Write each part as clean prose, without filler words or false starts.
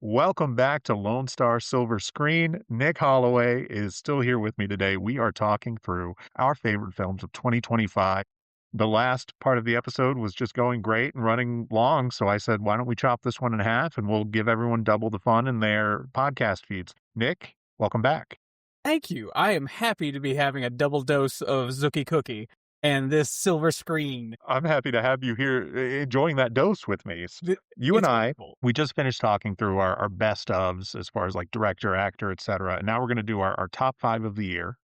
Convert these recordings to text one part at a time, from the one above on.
Welcome back to Lone Star Silver Screen. Nick Holloway is still here with me today. We are talking through our favorite films of 2025. The last part of the episode was just going great and running long, so I said, why don't we chop this one in half and we'll give everyone double the fun in their podcast feeds. Nick, welcome back. Thank you. I am happy to be having a double dose of Zookie Cookie and this silver screen. I'm happy to have you here enjoying that dose with me. You and I, we just finished talking through our best ofs as far as like director, actor, etc. And now we're going to do our top 5 of the year.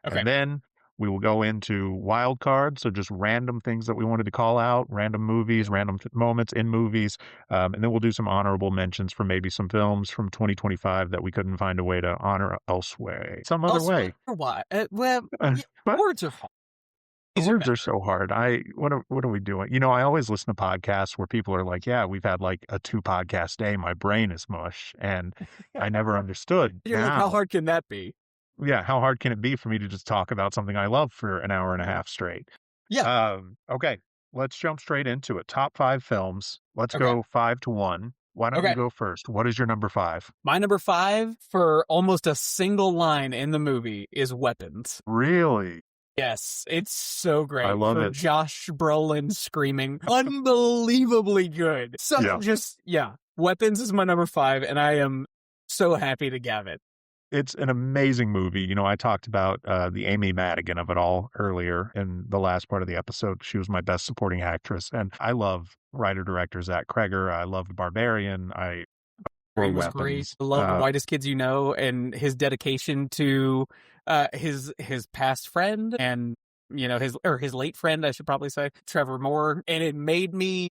Okay. And then we will go into wild cards, so just random things that we wanted to call out, random movies, random moments in movies. And then we'll do some honorable mentions for maybe some films from 2025 that we couldn't find a way to honor elsewhere. Some other way. Why? Words are hard. Words are so hard. What are we doing? You know, I always listen to podcasts where people are like, yeah, we've had like a 2 podcast day. My brain is mush. And I never understood. You're like, how hard can that be? Yeah. How hard can it be for me to just talk about something I love for an hour and a half straight? Yeah. Okay. Let's jump straight into it. Top 5 films. Let's go 5-1. Why don't you go first? What is your number 5? My number 5 for almost a single line in the movie is Weapons. Really? Yes, it's so great. I love it. Josh Brolin screaming, unbelievably good. Weapons is my number 5, and I am so happy to have it. It's an amazing movie. You know, I talked about the Amy Madigan of it all earlier in the last part of the episode. She was my best supporting actress, and I love writer-director Zach Kreger. I loved Barbarian. Was great. I love Whitest Kids You Know and his dedication to his past friend and his late friend, I should probably say, Trevor Moore. And it made me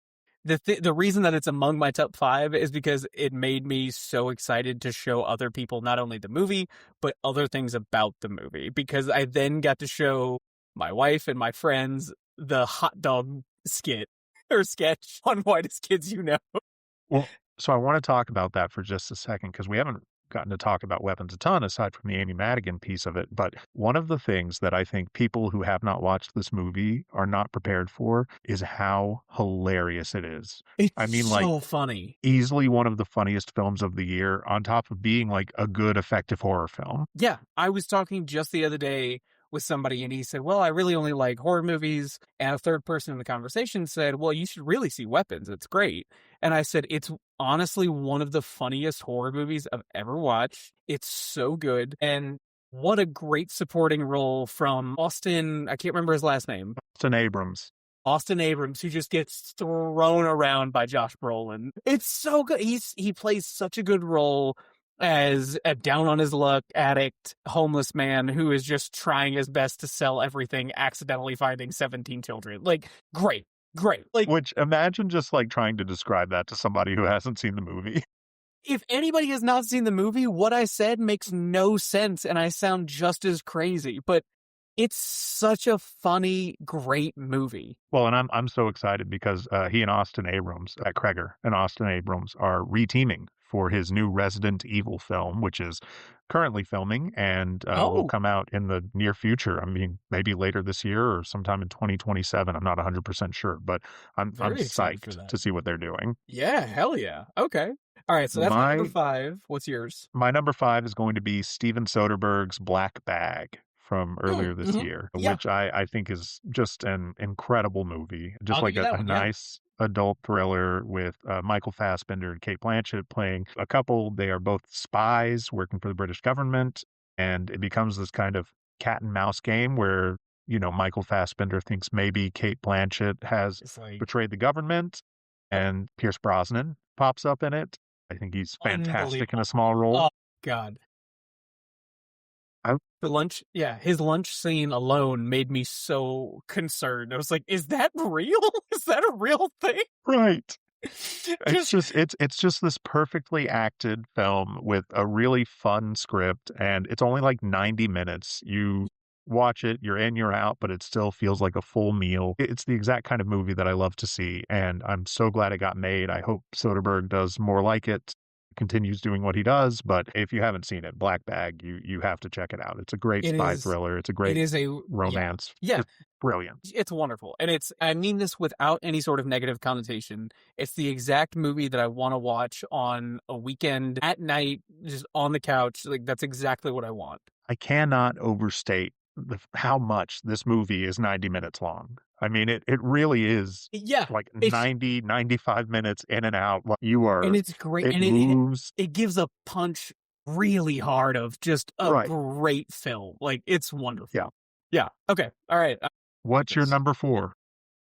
the reason that it's among my top 5 is because it made me so excited to show other people not only the movie but other things about the movie, because I then got to show my wife and my friends the hot dog sketch on Whitest Kids You Know. Well, so I want to talk about that for just a second, because we haven't gotten to talk about Weapons a ton aside from the Amy Madigan piece of it. But one of the things that I think people who have not watched this movie are not prepared for is how hilarious it is. It's so funny. Easily one of the funniest films of the year, on top of being like a good, effective horror film. Yeah, I was talking just the other day with somebody and he said, well, I really only like horror movies. And a third person in the conversation said, well, you should really see Weapons. It's great. And I said, it's honestly one of the funniest horror movies I've ever watched. It's so good. And what a great supporting role from Austin. I can't remember his last name. Austin Abrams, who just gets thrown around by Josh Brolin. It's so good. He plays such a good role as a down on his luck addict, homeless man who is just trying his best to sell everything, accidentally finding 17 children. Like, great. Like, which, imagine just like trying to describe that to somebody who hasn't seen the movie. If anybody has not seen the movie, what I said makes no sense and I sound just as crazy, but it's such a funny, great movie. Well, and I'm so excited because he and Austin Abrams, Kreger and Austin Abrams, are reteaming for his new Resident Evil film, which is currently filming and will come out in the near future. I mean, maybe later this year or sometime in 2027. I'm not 100% sure, but I'm psyched to see what they're doing. Yeah, hell yeah. Okay. All right, so that's my number 5. What's yours? My number 5 is going to be Steven Soderbergh's Black Bag from earlier this year, which I think is just an incredible movie. Just like a nice adult thriller with Michael Fassbender and Cate Blanchett playing a couple. They are both spies working for the British government, and it becomes this kind of cat and mouse game where, you know, Michael Fassbender thinks maybe Cate Blanchett has betrayed the government, and Pierce Brosnan pops up in it. I think he's fantastic in a small role. Oh, God. His lunch scene alone made me so concerned. I was like, is that real? Is that a real thing? Right. It's just this perfectly acted film with a really fun script, and it's only like 90 minutes. You watch it, you're in, you're out, but it still feels like a full meal. It's the exact kind of movie that I love to see, and I'm so glad it got made. I hope Soderbergh does more like it. continues doing what he does. But if you haven't seen it, Black Bag, you have to check it out. It's a great It spy is. thriller. It's a It great is a romance. Yeah. Just brilliant. It's wonderful. And I mean this without any sort of negative connotation. It's the exact movie that I want to watch on a weekend at night, just on the couch. Like, that's exactly what I want. I cannot overstate how much this movie is 90 minutes long. I mean, it really is like 90, 95 minutes in and out. And it's great. It and moves. It gives a punch really hard of just a great film. Like, it's wonderful. Yeah. Yeah. Okay. All right. What's your number 4?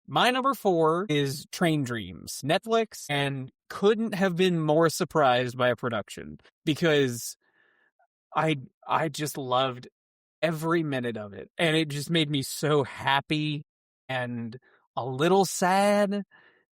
My number 4 is Train Dreams, Netflix, and couldn't have been more surprised by a production because I just loved every minute of it, and it just made me so happy and a little sad.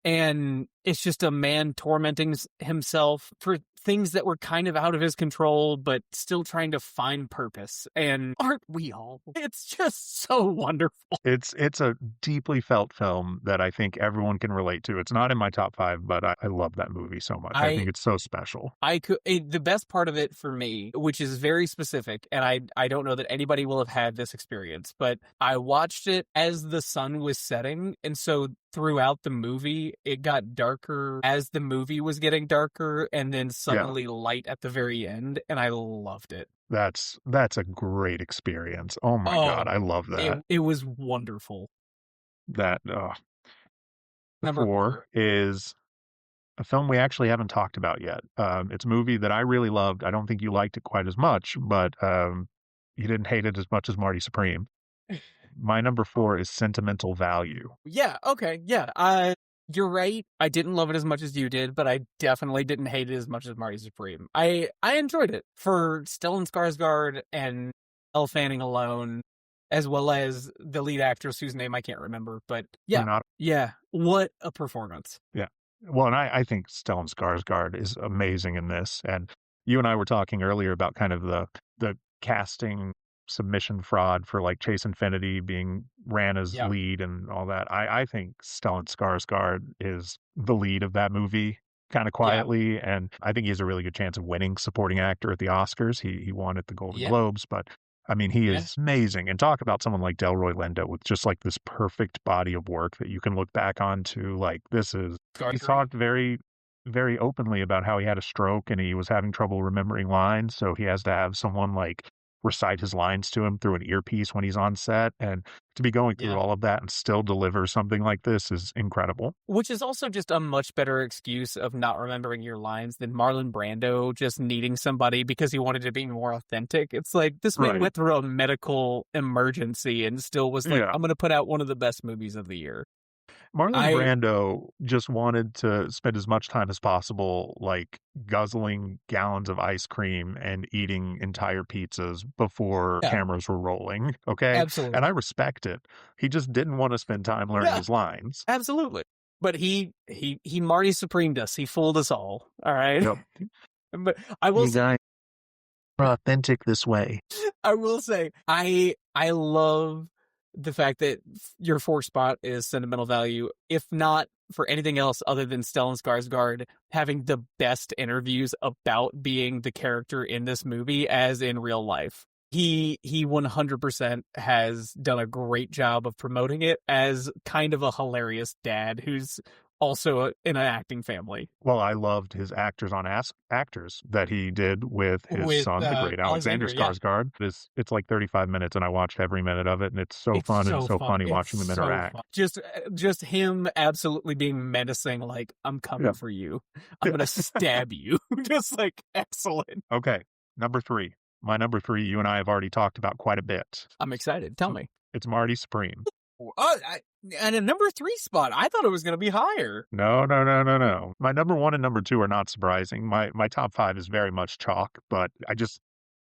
And it's just a man tormenting himself for things that were kind of out of his control, but still trying to find purpose. And aren't we all? It's just so wonderful. It's a deeply felt film that I think everyone can relate to. It's not in my top 5, but I love that movie so much. I think it's so special. The best part of it for me, which is very specific, and I don't know that anybody will have had this experience, but I watched it as the sun was setting, and so throughout the movie, it got darker as the movie was getting darker, and then suddenly light at the very end, and I loved it. That's a great experience. Oh my God, I love that. It was wonderful. That Number 4 is a film we actually haven't talked about yet. It's a movie that I really loved. I don't think you liked it quite as much, but you didn't hate it as much as Marty Supreme. My number 4 is Sentimental Value. Yeah, okay, yeah. You're right. I didn't love it as much as you did, but I definitely didn't hate it as much as Marty Supreme. I enjoyed it for Stellan Skarsgård and Elle Fanning alone, as well as the lead actress whose name I can't remember. But yeah, what a performance. Yeah. Well, and I think Stellan Skarsgård is amazing in this. And you and I were talking earlier about kind of the casting submission fraud for like Chase Infinity being ran as lead and all that. I think Stellan Skarsgård is the lead of that movie kind of quietly, and I think he has a really good chance of winning supporting actor at the Oscars. He won at the Golden Globes, but I mean, he is amazing. And talk about someone like Delroy Lindo with just like this perfect body of work that you can look back on to like, he talked very, very openly about how he had a stroke and he was having trouble remembering lines. So he has to have someone like recite his lines to him through an earpiece when he's on set, and to be going through all of that and still deliver something like this is incredible. Which is also just a much better excuse of not remembering your lines than Marlon Brando just needing somebody because he wanted to be more authentic. It's like, this man went through a medical emergency and still was like, I'm going to put out one of the best movies of the year. Marlon Brando just wanted to spend as much time as possible, like guzzling gallons of ice cream and eating entire pizzas before cameras were rolling. Okay. Absolutely. And I respect it. He just didn't want to spend time learning his lines. Absolutely. But he Marty Supremed us. He fooled us all. All right. Yep. But I will say, we're authentic this way. I will say, I love the fact that your 4th spot is Sentimental Value, if not for anything else other than Stellan Skarsgård having the best interviews about being the character in this movie as in real life. He 100% has done a great job of promoting it as kind of a hilarious dad who's also in an acting family. Well, I loved his actors on actors that he did with his son, the great Alexander Skarsgård. It's like 35 minutes, and I watched every minute of it, and it's so fun and so funny watching them interact. Just him absolutely being menacing, like, I'm coming for you. I'm going to stab you. Just like, excellent. Okay, number 3. My number 3, you and I have already talked about quite a bit. I'm excited. Tell me. It's Marty Supreme. And a number 3 spot, I thought it was going to be higher. No. My number 1 and number 2 are not surprising. My top 5 is very much chalk, but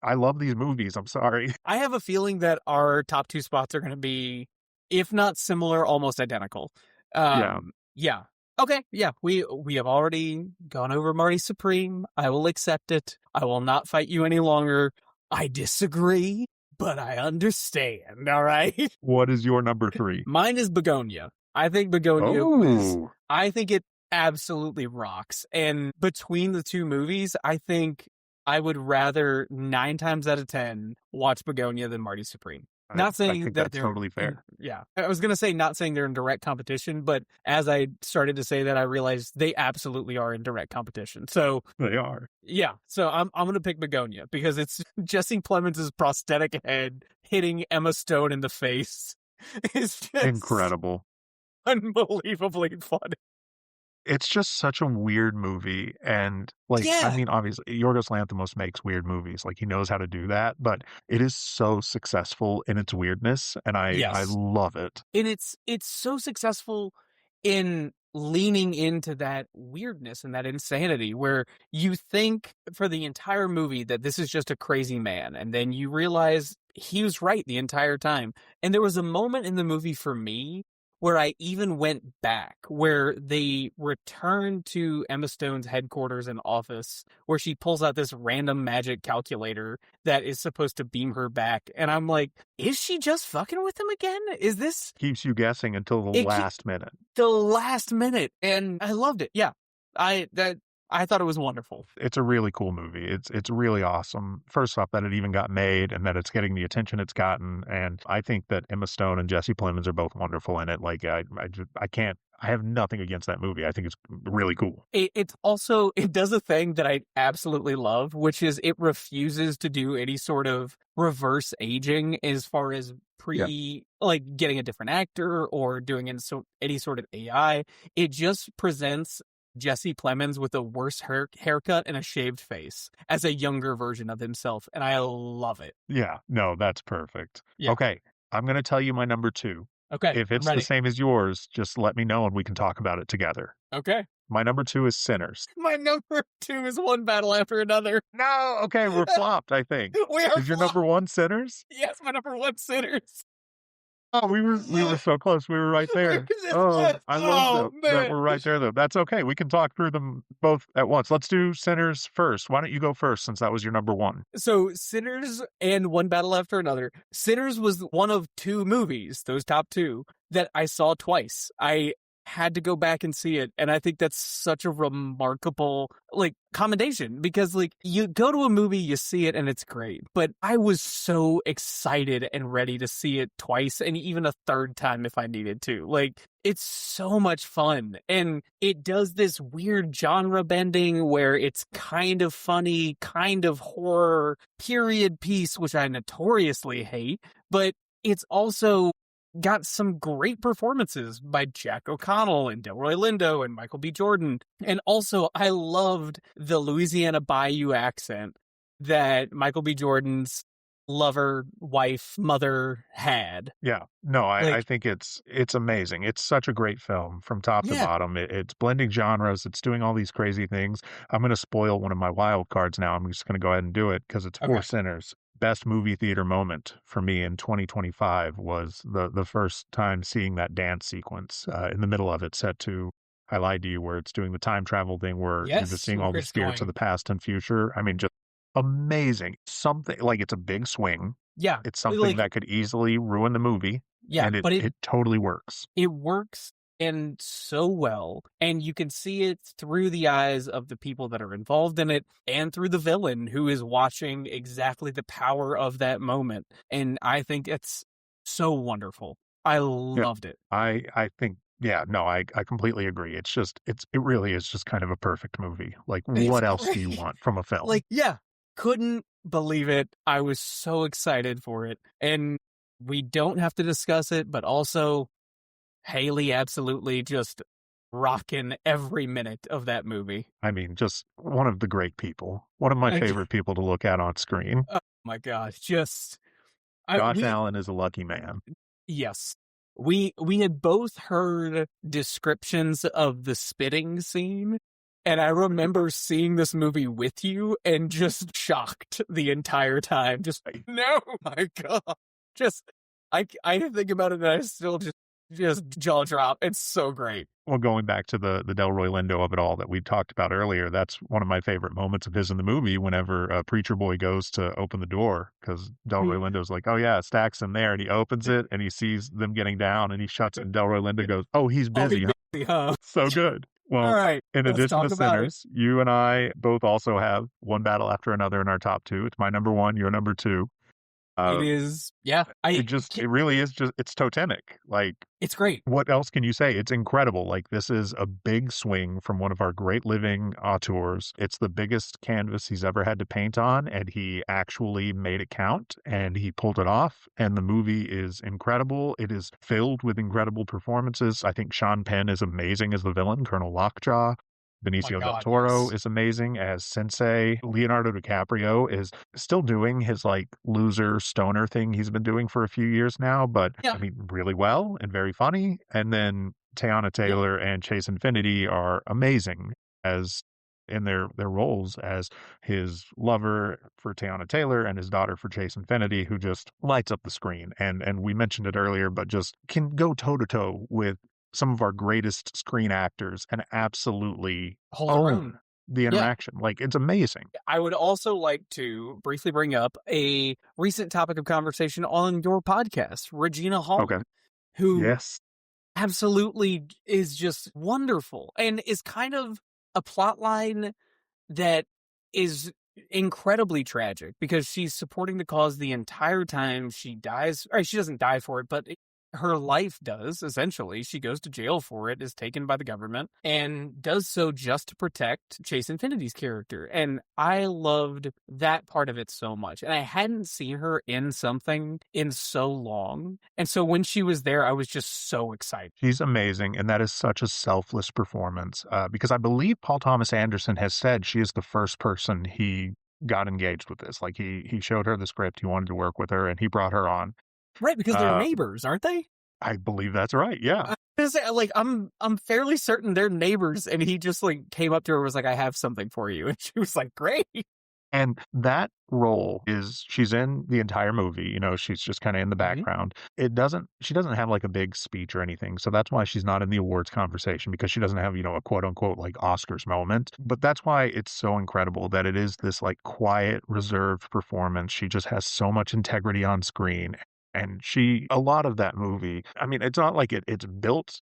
I love these movies. I'm sorry. I have a feeling that our top 2 spots are going to be, if not similar, almost identical. Yeah. Okay. Yeah. We have already gone over Marty Supreme. I will accept it. I will not fight you any longer. I disagree, but I understand, all right? What is your number 3? Mine is Begonia. I think Begonia I think it absolutely rocks. And between the two movies, I think I would rather 9 times out of 10 watch Begonia than Marty Supreme. Not I saying think that that's they're totally in, fair. yeah. I was gonna say not saying they're in direct competition, but as I started to say that, I realized they absolutely are in direct competition. So They are. yeah, so I'm gonna pick Begonia because it's Jesse Plemons' prosthetic head hitting Emma Stone in the face is just Incredible. unbelievably funny. It's just such a weird movie, and, like, I Yeah. mean, obviously, Yorgos Lanthimos makes weird movies, like, he knows how to do that, but it is so successful in its weirdness, and I Yes. love it. And it's so successful in leaning into that weirdness and that insanity where you think for the entire movie that this is just a crazy man, and then you realize he was right the entire time. And there was a moment in the movie for me where I even went back, where they return to Emma Stone's headquarters and office, where she pulls out this random magic calculator that is supposed to beam her back. And I'm like, is she just fucking with him again? Is this Keeps you guessing until the it last minute. the last minute? And I loved it. Yeah. I thought it was wonderful. It's a really cool movie. It's really awesome. First off, that it even got made and that it's getting the attention it's gotten, and I think that Emma Stone and Jesse Plemons are both wonderful in it. Like, I can't I have nothing against that movie. I think it's really cool. It's also, it does a thing that I absolutely love, which is it refuses to do any sort of reverse aging as far as Yeah. like getting a different actor or doing any sort of AI. It just presents Jesse Plemons with a worse haircut and a shaved face as a younger version of himself, and I love it. Yeah. No, that's perfect. Yeah. Okay. I'm going to tell you my number 2. Okay, If I'm it's the ready. same as yours, just let me know and we can talk about it together. Okay. My number 2 is Sinners. My number 2 is One Battle After Another. No, okay, we're flopped, I think. We are Is your number 1 Sinners? Yes, my number 1 Sinners. Oh, we were so close. We were right there. Oh, I love that Man. we're right there, though. That's okay. We can talk through them both at once. Let's do Sinners first. Why don't you go first since that was your number 1? So Sinners and One Battle After Another. Sinners was one of 2 movies, those top 2, that I saw twice. I had to go back and see it, and I think that's such a remarkable commendation, because you go to a movie, you see it, and it's great, but I was so excited and ready to see it twice and even a third time if I needed to. It's so much fun, and it does this weird genre bending where it's kind of funny, kind of horror, period piece, which I notoriously hate, but it's also got some great performances by Jack O'Connell and Delroy Lindo and Michael B. Jordan. And also, I loved the Louisiana Bayou accent that Michael B. Jordan's lover, wife, mother had. Yeah. No, I think it's amazing. It's such a great film from top to Yeah. bottom. It's blending genres. It's doing all these crazy things. I'm going to spoil one of my wild cards now. I'm just going to go ahead and do it because it's Okay. For Sinners. Best movie theater moment for me in 2025 was the first time seeing that dance sequence in the middle of it, set to I Lied to You, where it's doing the time travel thing where you're just seeing all the spirits of the past and future. I mean, just amazing. Something like it's a big swing. Yeah. It's something that could easily ruin the movie. Yeah, and but it totally works. It works and so well, and you can see it through the eyes of the people that are involved in it and through the villain who is watching exactly the power of that moment. And I think it's so wonderful. I loved it. I think I completely agree. It really is just kind of a perfect movie. Like, what else do you want from a film? Couldn't believe it. I was so excited for it. And we don't have to discuss it, but also Haley absolutely just rocking every minute of that movie. I mean, just one of the great people. One of my favorite people to look at on screen. Oh my gosh, Josh Allen is a lucky man. Yes. We had both heard descriptions of the spitting scene, and I remember seeing this movie with you and just shocked the entire time. Just no, my God. Just I think about it and I still just jaw drop. It's so great. Well, going back to the Delroy Lindo of it all that we talked about earlier, that's one of my favorite moments of his in the movie whenever Preacher Boy goes to open the door, because Delroy Lindo's like, oh yeah, Stack's in there, and he opens it and he sees them getting down and he shuts it, and Delroy Lindo goes, oh, he's busy, huh? So good. All Well, right, in let's addition to talk about it. Sinners, you and I both also have One Battle After Another in our top two. It's my number one, your number two. It Uh, is, yeah. it really is just, it's totemic. Like, It's great. what else can you say? It's incredible. Like, this is a big swing from one of our great living auteurs. It's the biggest canvas he's ever had to paint on, and he actually made it count, and he pulled it off. And the movie is incredible. It is filled with incredible performances. I think Sean Penn is amazing as the villain, Colonel Lockjaw. My Benicio del God, Toro yes. is amazing as Sensei. Leonardo DiCaprio is still doing his like loser stoner thing he's been doing for a few years now, but Yeah, I mean, really well and very funny. And then Teyana yeah. Taylor and Chase Infinity are amazing as in their roles as his lover for Teyana Taylor and his daughter for Chase Infinity, who just lights up the screen. And we mentioned it earlier, but just can go toe to toe with some of our greatest screen actors and absolutely Hold their own. own the Yeah. interaction. Like, it's amazing. I would also like to briefly bring up a recent topic of conversation on your podcast, Regina Hall, Okay. who Yes. absolutely is just wonderful and is kind of a plot line that is incredibly tragic because she's supporting the cause the entire time. She dies, or she doesn't die for it, but her life does, essentially. She goes to jail for it, is taken by the government, and does so just to protect Chase Infinity's character. And I loved that part of it so much. And I hadn't seen her in something in so long. And so when she was there, I was just so excited. She's amazing, and that is such a selfless performance, because I believe Paul Thomas Anderson has said she is the first person he got engaged with this. Like, he showed her the script, he wanted to work with her, and he brought her on. Right, because they're neighbors, aren't they? I believe that's right, yeah. I'm fairly certain they're neighbors, and he just like came up to her and was like, "I have something for you," and she was like, "Great." And that role is she's in the entire movie, you know, she's just kinda in the Mhm. background. She doesn't have, like, a big speech or anything, so that's why she's not in the awards conversation because she doesn't have, you know, a quote unquote, like, Oscars moment. But that's why it's so incredible that it is this, like, quiet, reserved performance. She just has so much integrity on screen, and a lot of that movie, I mean, it's not like it's built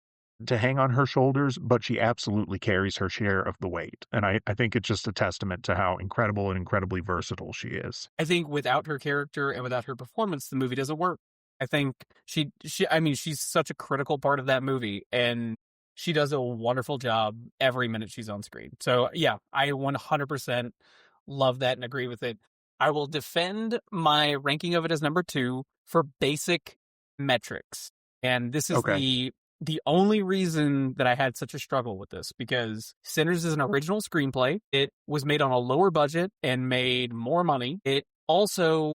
to hang on her shoulders, but she absolutely carries her share of the weight. And I think it's just a testament to how incredible and incredibly versatile she is. I think without her character and without her performance, the movie doesn't work. I think I mean, she's such a critical part of that movie, and she does a wonderful job every minute she's on screen. So yeah, I 100% love that and agree with it. I will defend my ranking of it as number 2 for basic metrics. And this is Okay. the only reason that I had such a struggle with this, because Sinners is an original screenplay. It was made on a lower budget and made more money. It also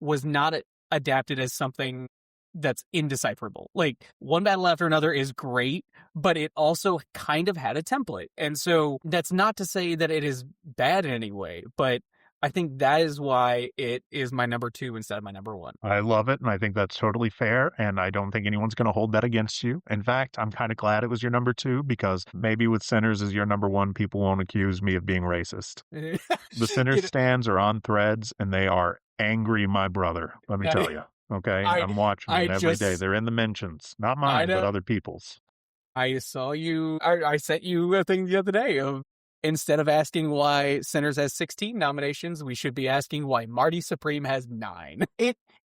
was not adapted as something that's indecipherable. Like, One Battle After Another is great, but it also kind of had a template. And so that's not to say that it is bad in any way, but I think that is why it is my number 2 instead of my number 1. I love it, and I think that's totally fair, and I don't think anyone's gonna hold that against you. In fact, I'm kinda glad it was your number 2 because maybe with Sinners as your number 1, people won't accuse me of being racist. The Sinners You know, stands are on Threads, and they are angry, my brother, let me tell you, okay? I I'm watching I them every day. just They're in the mentions. Not I mine, but know. other people's. I saw you. I sent you a thing the other day of, instead of asking why Sinners has 16 nominations, we should be asking why Marty Supreme has 9.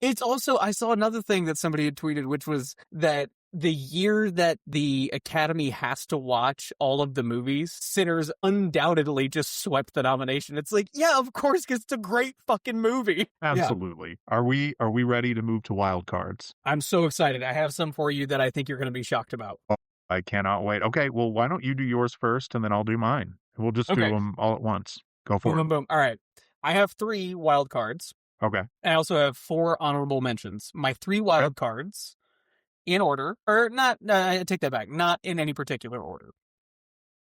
It's also, I saw another thing that somebody had tweeted, which was that the year that the Academy has to watch all of the movies, Sinners undoubtedly just swept the nomination. It's like, yeah, of course, because it's a great fucking movie. Yeah. Absolutely. Are we ready to move to wild cards? I'm so excited. I have some for you that I think you're going to be shocked about. Oh, I cannot wait. Okay, well, why don't you do yours first, and then I'll do mine. We'll just do Okay. them all at once. Go Boom, for it. boom, boom. All right. I have 3 wild cards. Okay. I also have 4 honorable mentions. My 3 wild cards, in order, or not, I take that back, not in any particular order.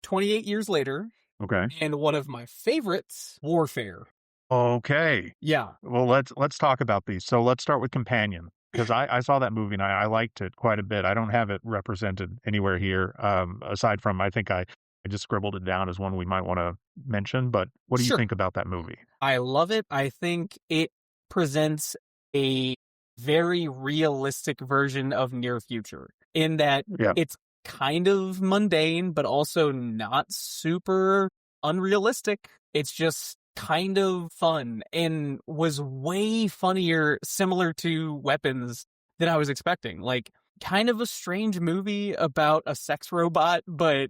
28 Years Later, Okay. and one of my favorites, Warfare. Okay. Yeah. Well, let's talk about these. So let's start with Companion, because I saw that movie and I liked it quite a bit. I don't have it represented anywhere here, aside from I think I just scribbled it down as one we might want to mention. But what do you Sure. think about that movie? I love it. I think it presents a very realistic version of near future in that Yeah. it's kind of mundane, but also not super unrealistic. It's just kind of fun and was way funnier, similar to Weapons, than I was expecting. Like, kind of a strange movie about a sex robot, but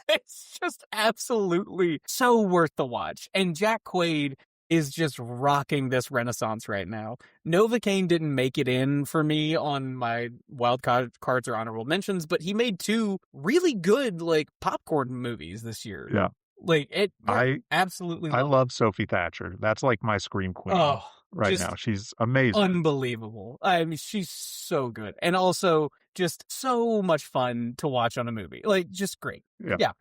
it's just absolutely so worth the watch. And Jack Quaid is just rocking this renaissance right now. Novocaine didn't make it in for me on my wild cards or honorable mentions, but he made 2 really good, like, popcorn movies this year. Yeah. Like, it, I absolutely love Sophie Thatcher. That's like my scream queen right now. She's amazing. Unbelievable. I mean, she's so good. And also just so much fun to watch on a movie. Like, just great. Yeah.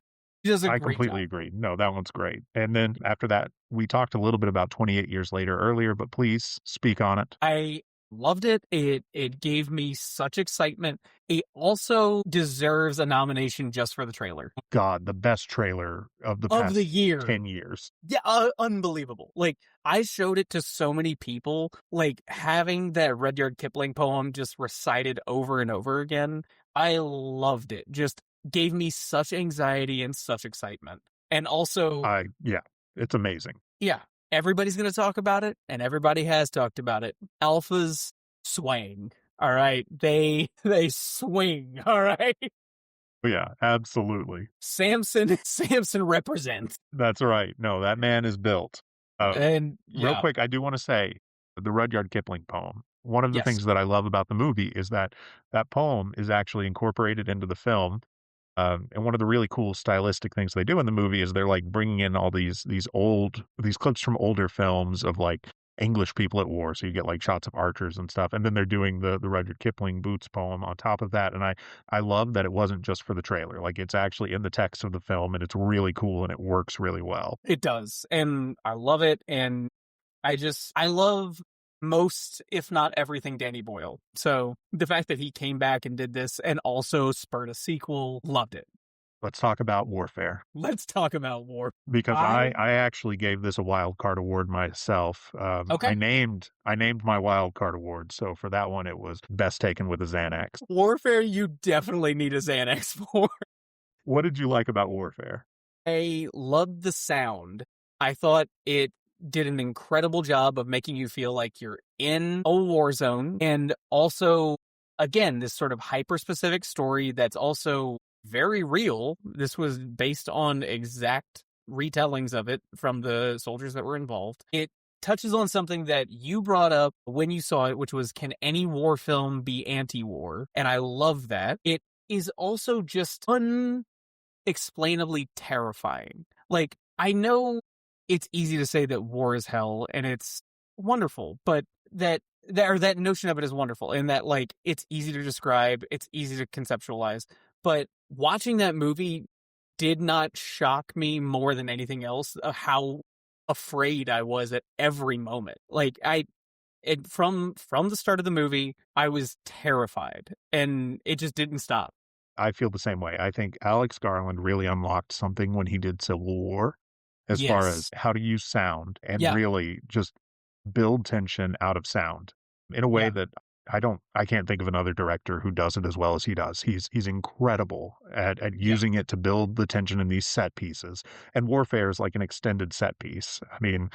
She does a I great completely job. agree. No, that one's great. And then after that, we talked a little bit about 28 Years Later earlier, but please speak on it. I loved it. It gave me such excitement. It also deserves a nomination just for the trailer. God, the best trailer of the past year. 10 years. Yeah, unbelievable. Like, I showed it to so many people, like, having that Rudyard Kipling poem just recited over and over again. I loved it. Just gave me such anxiety and such excitement. And also, it's amazing. Yeah, everybody's going to talk about it, and everybody has talked about it. Alphas swing. All right. They swing. All right. Yeah, absolutely. Samson represents. That's right. No, that man is built. And real quick, I do want to say the Rudyard Kipling poem. One of the things that I love about the movie is that poem is actually incorporated into the film. And one of the really cool stylistic things they do in the movie is they're like bringing in all these clips from older films of like English people at war. So you get like shots of archers and stuff. And then they're doing the Rudyard Kipling Boots poem on top of that. And I love that it wasn't just for the trailer. Like, it's actually in the text of the film, and it's really cool and it works really well. It does. And I love it. And I love most, if not everything, Danny Boyle. So the fact that he came back and did this and also spurred a sequel, loved it. Let's talk about Warfare. Let's talk about Warfare. Because I actually gave this a wild card award myself. Okay. I named my wild card award. So for that one, it was Best Taken with a Xanax. Warfare, you definitely need a Xanax for. What did you like about Warfare? I loved the sound. I thought it did an incredible job of making you feel like you're in a war zone. And also, again, this sort of hyper-specific story that's also very real. This was based on exact retellings of it from the soldiers that were involved. It touches on something that you brought up when you saw it, which was, can any war film be anti-war? And I love that. It is also just unexplainly terrifying. Like, I know it's easy to say that war is hell and it's wonderful, but that notion of it is wonderful, and that, like, it's easy to describe, it's easy to conceptualize. But watching that movie did not shock me more than anything else of how afraid I was at every moment. Like, from the start of the movie, I was terrified, and it just didn't stop. I feel the same way. I think Alex Garland really unlocked something when he did Civil War, as far as how to use sound and really just build tension out of sound in a way that I can't think of another director who does it as well as he does. He's incredible at using it to build the tension in these set pieces. And Warfare is like an extended set piece. I mean,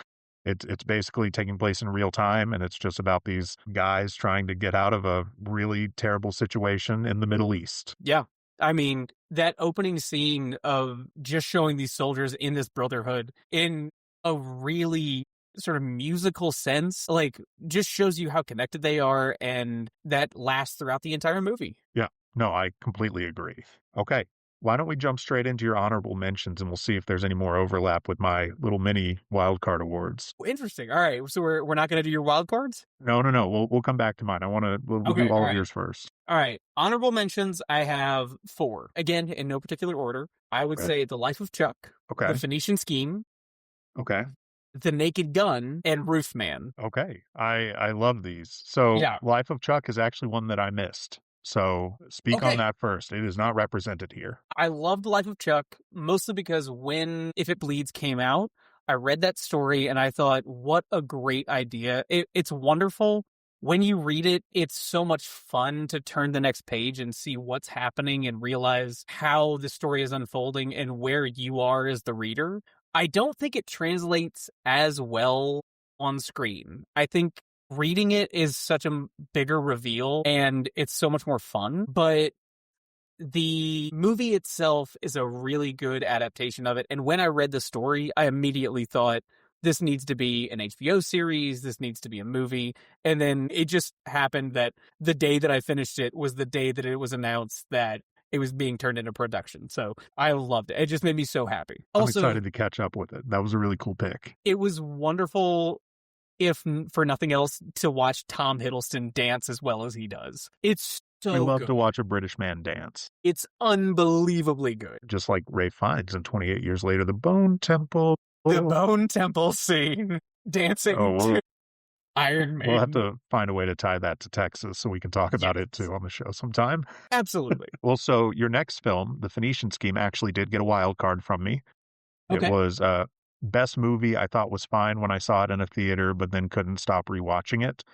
it's basically taking place in real time, and it's just about these guys trying to get out of a really terrible situation in the Middle East. Yeah. I mean, that opening scene of just showing these soldiers in this brotherhood in a really sort of musical sense, like, just shows you how connected they are, and that lasts throughout the entire movie. Yeah. No, I completely agree. Okay. Why don't we jump straight into your honorable mentions, and we'll see if there's any more overlap with my little mini wildcard awards. Interesting. All right. So we're not going to do your wild cards? No. We'll come back to mine. We'll do all of yours first. All right. Honorable mentions, I have 4. Again, in no particular order. I would say The Life of Chuck. Okay. The Phoenician Scheme. Okay. The Naked Gun, and Roofman. Okay. I love these. So Life of Chuck is actually one that I missed. So speak on that first. It is not represented here. I loved Life of Chuck, mostly because when If It Bleeds came out, I read that story and I thought, what a great idea. It's wonderful, when you read it, it's so much fun to turn the next page and see what's happening and realize how the story is unfolding and where you are as the reader. I don't think it translates as well on screen. I think reading it is such a bigger reveal and it's so much more fun, but the movie itself is a really good adaptation of it. And when I read the story, I immediately thought, this needs to be an HBO series. This needs to be a movie. And then it just happened that the day that I finished it was the day that it was announced that it was being turned into production. So I loved it. It just made me so happy. Also, I'm excited to catch up with it. That was a really cool pick. It was wonderful, if for nothing else, to watch Tom Hiddleston dance as well as he does. It's so we love good to watch a British man dance. It's unbelievably good. Just like Ralph Fiennes in 28 Years Later, the Bone Temple. The Bone Temple scene, dancing to Iron Man. We'll have to find a way to tie that to Texas so we can talk about it too on the show sometime. Absolutely. Well, so your next film, The Phoenician Scheme, actually did get a wild card from me. Okay. It was best movie. I thought was fine when I saw it in a theater, but then couldn't stop rewatching it.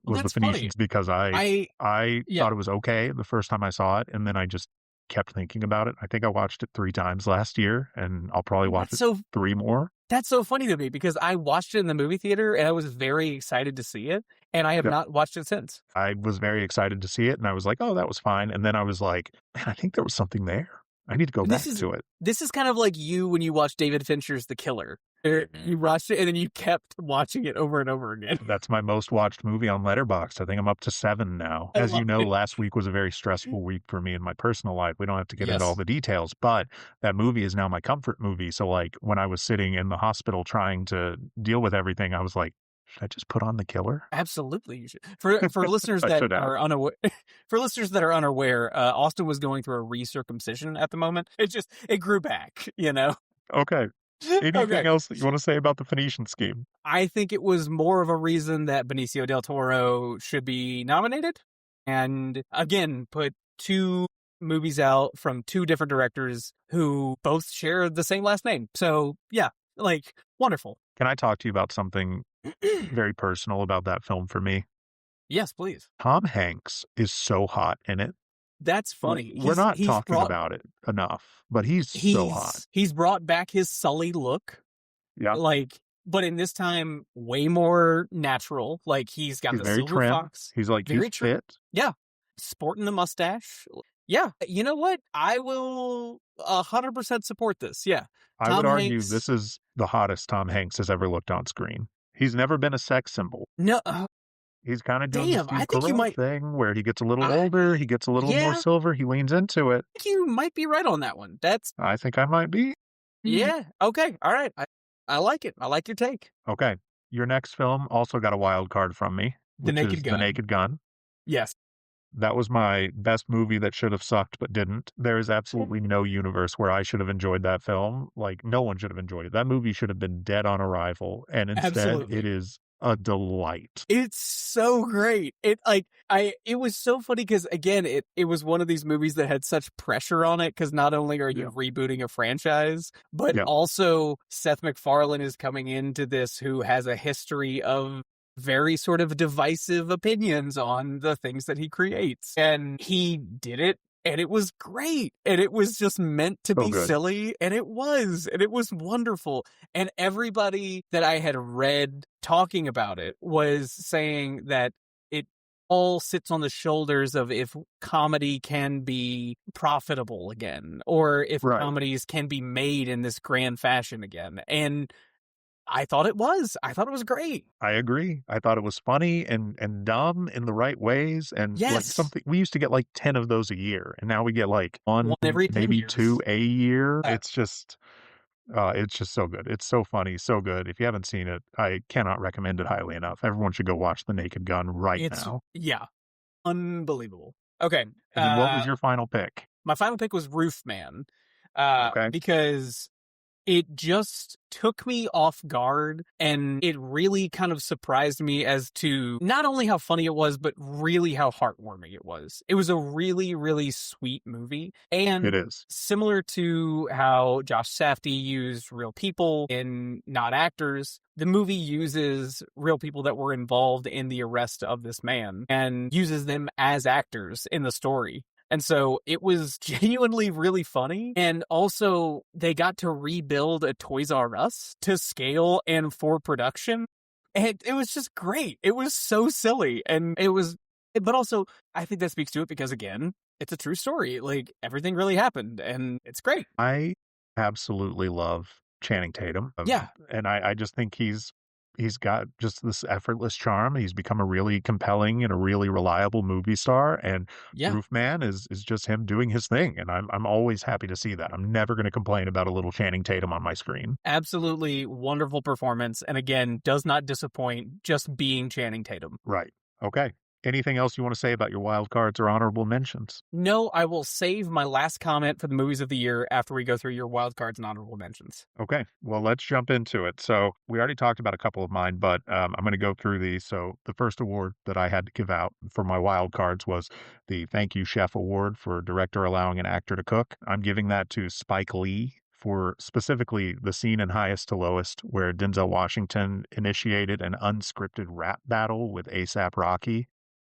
Was The Phoenicians, because I thought it was okay the first time I saw it, and then I just kept thinking about it. I think I watched it 3 times last year, and I'll probably watch it 3 more. That's so funny to me because I watched it in the movie theater and I was very excited to see it, and I have not watched it since. I was very excited to see it, and I was like, oh, that was fine. And then I was like, man, I think there was something there. I need to go back to it. This is kind of like you when you watch David Fincher's The Killer. You watched it and then you kept watching it over and over again. That's my most watched movie on Letterboxd. I think I'm up to 7 now. As you know, last week was a very stressful week for me in my personal life. We don't have to get into all the details, but that movie is now my comfort movie. So like when I was sitting in the hospital trying to deal with everything, I was like, should I just put on The Killer? Absolutely, you should. For listeners that are unaware, Austin was going through a recircumcision at the moment. It grew back, you know. Okay. Anything else that you want to say about The Phoenician Scheme? I think it was more of a reason that Benicio del Toro should be nominated, and again, put 2 movies out from 2 different directors who both share the same last name. So yeah, like wonderful. Can I talk to you about something very personal about that film for me? Yes, please. Tom Hanks is so hot in it. That's funny. We're not talking about it enough, but he's so hot. He's brought back his Sully look. Yeah. But in this time, way more natural. Like, he's got the very silver trim. fox. He's like, very fit. Yeah. Sporting the mustache. Yeah. You know what? I will 100% support this. Yeah. I would argue this is the hottest Tom Hanks has ever looked on screen. He's never been a sex symbol. No. He's kind of doing this thing where he gets a little older, he gets a little more silver, he leans into it. I think you might be right on that one. I think I might be. Yeah. Okay. All right. I like it. I like your take. Okay. Your next film also got a wild card from me. The Naked Gun. The Naked Gun. Yes. That was my best movie that should have sucked but didn't. There is absolutely no universe where I should have enjoyed that film. Like, no one should have enjoyed it. That movie should have been dead on arrival, and instead it is a delight. It's so great. It was so funny because again, it was one of these movies that had such pressure on it because not only are you rebooting a franchise, but also Seth MacFarlane is coming into this who has a history of very sort of divisive opinions on the things that he creates. And he did it, and it was great. And it was just meant to be silly, and it was wonderful. And everybody that I had read talking about it was saying that it all sits on the shoulders of if comedy can be profitable again, or if comedies can be made in this grand fashion again. And I thought it was great. I agree. I thought it was funny and dumb in the right ways. And like something, we used to get like 10 of those a year, and now we get like one every maybe years. 2 a year. It's just so good. It's so funny, so good. If you haven't seen it, I cannot recommend it highly enough. Everyone should go watch The Naked Gun now. Yeah. Unbelievable. Okay. And what was your final pick? My final pick was Roofman. Because it just took me off guard, and it really kind of surprised me as to not only how funny it was, but really how heartwarming it was. It was a really, really sweet movie. It And is. similar to how Josh Safdie used real people and not actors, the movie uses real people that were involved in the arrest of this man and uses them as actors in the story. And so it was genuinely really funny. And also, they got to rebuild a Toys R Us to scale and for production. And it was just great. It was so silly. And it was, but also, I think that speaks to it because, again, it's a true story. Like, everything really happened, and it's great. I absolutely love Channing Tatum. Yeah. And I just think he's got just this effortless charm. He's become a really compelling and a really reliable movie star. And Yeah. Roof Man is just him doing his thing. And I'm always happy to see that. I'm never going to complain about a little Channing Tatum on my screen. Absolutely wonderful performance. And again, does not disappoint just being Channing Tatum. Right. Okay. Anything else you want to say about your wild cards or honorable mentions? No, I will save my last comment for the movies of the year after we go through your wild cards and honorable mentions. Okay, well, let's jump into it. So we already talked about a couple of mine, but I'm going to go through these. So the first award that I had to give out for my wild cards was the Thank You Chef Award for director allowing an actor to cook. I'm giving that to Spike Lee for specifically the scene in Highest to Lowest where Denzel Washington initiated an unscripted rap battle with A$AP Rocky.